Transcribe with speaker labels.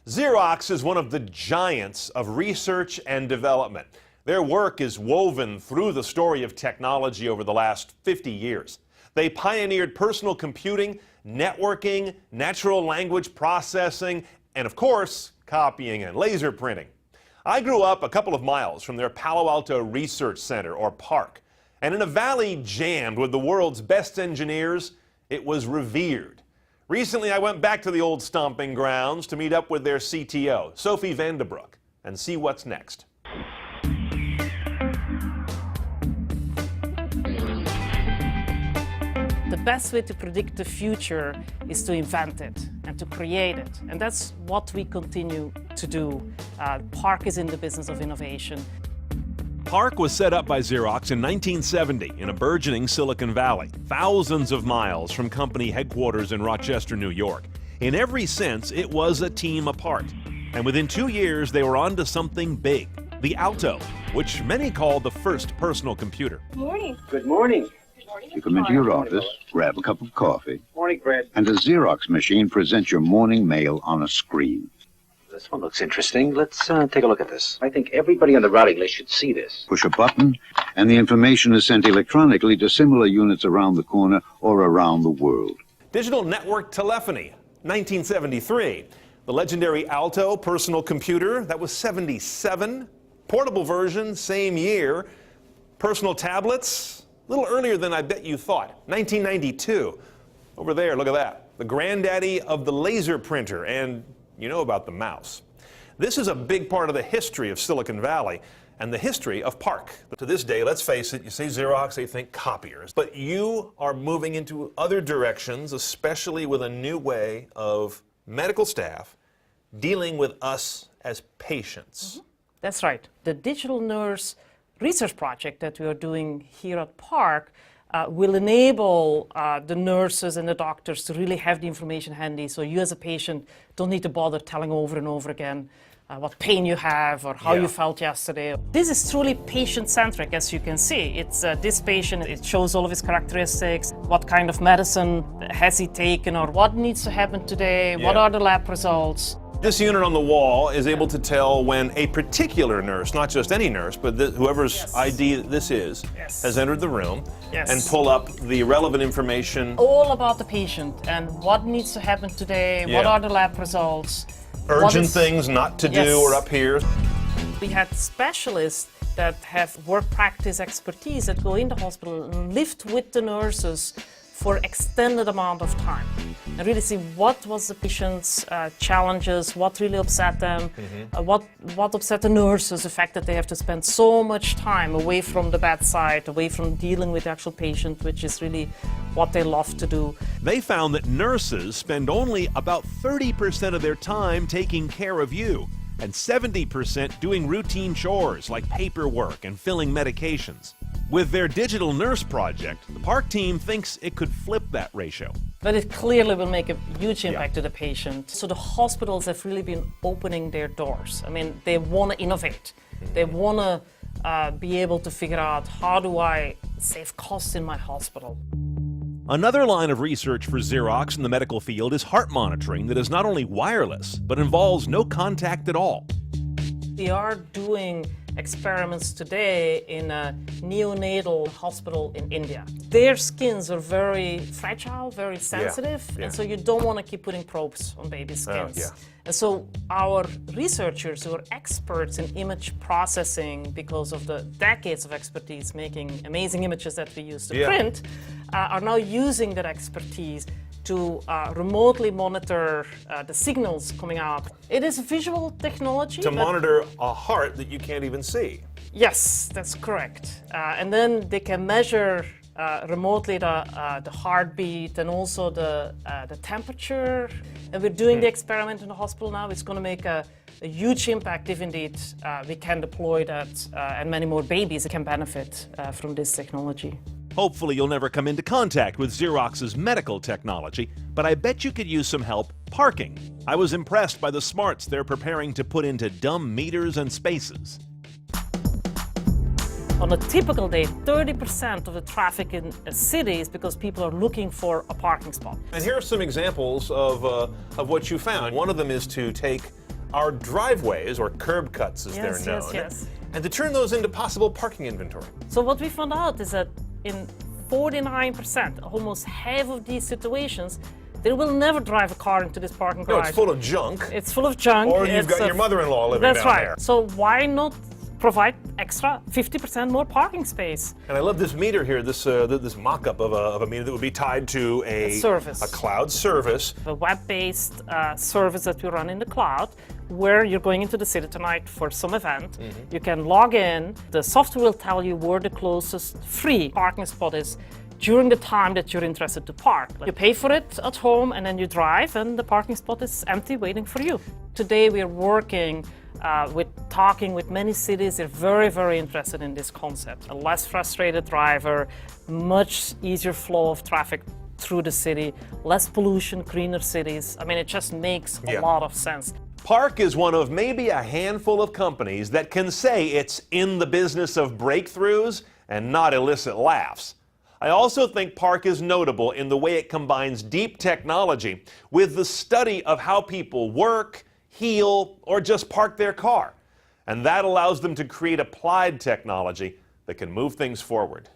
Speaker 1: Xerox is one of the giants of research and development. Their work is woven through the story of technology over the last 50 years. They pioneered personal computing, networking, natural language processing, and of course, copying and laser printing. I grew up a couple of miles from their Palo Alto Research Center, or PARC, and in a valley jammed with the world's best engineers, it was revered. Recently, I went back to the old stomping grounds to meet up with their CTO, Sophie Vandebroek, and see what's next.
Speaker 2: The best way to predict the future is to invent it and to create it. And that's what we continue to do. PARC is in the business of innovation.
Speaker 1: PARC was set up by Xerox in 1970 in a burgeoning Silicon Valley, thousands of miles from company headquarters in Rochester, New York. In every sense, it was a team apart. And within 2 years, they were on to something big, the Alto, which many call the first personal computer.
Speaker 3: Good morning.
Speaker 4: Good morning.
Speaker 5: You come into your office, grab a cup of coffee,
Speaker 4: Morning, Brad.
Speaker 5: and a Xerox machine presents your morning mail on a screen.
Speaker 4: This one looks interesting. Let's take a look at this. I think everybody on the routing list should see this.
Speaker 5: Push a button, and the information is sent electronically to similar units around the corner or around the world.
Speaker 1: Digital network telephony, 1973. The legendary Alto personal computer, that was 77. Portable version, same year. Personal tablets, a little earlier than I bet you thought, 1992. Over there, look at that. The granddaddy of the laser printer, and you know about the mouse. This is a big part of the history of Silicon Valley and the history of PARC. To this day, let's face it, you say Xerox, they think copiers. But you are moving into other directions, especially with a new way of medical staff dealing with us as patients.
Speaker 2: That's right. The digital nurse research project that we are doing here at PARC will enable the nurses and the doctors to really have the information handy, so you as a patient don't need to bother telling over and over again what pain you have or how you felt yesterday. This is truly patient-centric, as you can see. It's this patient, it shows all of his characteristics, what kind of medicine has he taken or what needs to happen today, what are the lab results.
Speaker 1: This unit on the wall is able to tell when a particular nurse, not just any nurse, but whoever's ID this is, has entered the room and pull up the relevant information.
Speaker 2: All about the patient and what needs to happen today, what are the lab results.
Speaker 1: Urgent things not to do or up here.
Speaker 2: We had specialists that have work practice expertise that go in the hospital and live with the nurses for extended amount of time and really see what was the patient's challenges, what really upset them, what upset the nurses, the fact that they have to spend so much time away from the bedside, away from dealing with the actual patient, which is really what they love to do.
Speaker 1: They found that nurses spend only about 30% of their time taking care of you and 70% doing routine chores like paperwork and filling medications. With their digital nurse project, the PARC team thinks it could flip that ratio.
Speaker 2: But it clearly will make a huge impact to the patient. So the hospitals have really been opening their doors. I mean, they want to innovate. They want to be able to figure out, how do I save costs in my hospital?
Speaker 1: Another line of research for Xerox in the medical field is heart monitoring that is not only wireless, but involves no contact at all.
Speaker 2: We are doing experiments today in a neonatal hospital in India. Their skins are very fragile, very sensitive, and so you don't want to keep putting probes on baby skins. And so our researchers who are experts in image processing, because of the decades of expertise making amazing images that we use to print, are now using that expertise to remotely monitor the signals coming out. It is a visual technology.
Speaker 1: To monitor a heart that you can't even see.
Speaker 2: Yes, that's correct. And then they can measure remotely the heartbeat and also the temperature. And we're doing the experiment in the hospital now. It's going to make a huge impact if indeed we can deploy that and many more babies can benefit from this technology.
Speaker 1: Hopefully you'll never come into contact with Xerox's medical technology, but I bet you could use some help parking. I was impressed by the smarts they're preparing to put into dumb meters and spaces.
Speaker 2: On a typical day, 30% of the traffic in a city is because people are looking for a parking spot.
Speaker 1: And here are some examples of what you found. One of them is to take our driveways, or curb cuts as
Speaker 2: Yes,
Speaker 1: they're
Speaker 2: yes,
Speaker 1: known,
Speaker 2: yes.
Speaker 1: and to turn those into possible parking inventory.
Speaker 2: So what we found out is that in 49%, almost half of these situations, they will never drive a car into this parking
Speaker 1: No,
Speaker 2: garage.
Speaker 1: it's full of junk.
Speaker 2: It's full of junk.
Speaker 1: Or you've
Speaker 2: It's
Speaker 1: got your mother-in-law living
Speaker 2: That's
Speaker 1: down
Speaker 2: right.
Speaker 1: there.
Speaker 2: So why not provide extra 50% more parking space?
Speaker 1: And I love this meter here, this mock-up of a meter that would be tied to a
Speaker 2: service.
Speaker 1: a cloud service.
Speaker 2: A web-based service that we run in the cloud, where you're going into the city tonight for some event. You can log in. The software will tell you where the closest free parking spot is during the time that you're interested to park. You pay for it at home and then you drive and the parking spot is empty waiting for you. Today we are working talking with many cities. They're very, very interested in this concept. A less frustrated driver, much easier flow of traffic through the city, less pollution, greener cities. I mean, it just makes a lot of sense.
Speaker 1: Park is one of maybe a handful of companies that can say it's in the business of breakthroughs and not illicit laughs. I also think Park is notable in the way it combines deep technology with the study of how people work, heal, or just park their car. And that allows them to create applied technology that can move things forward.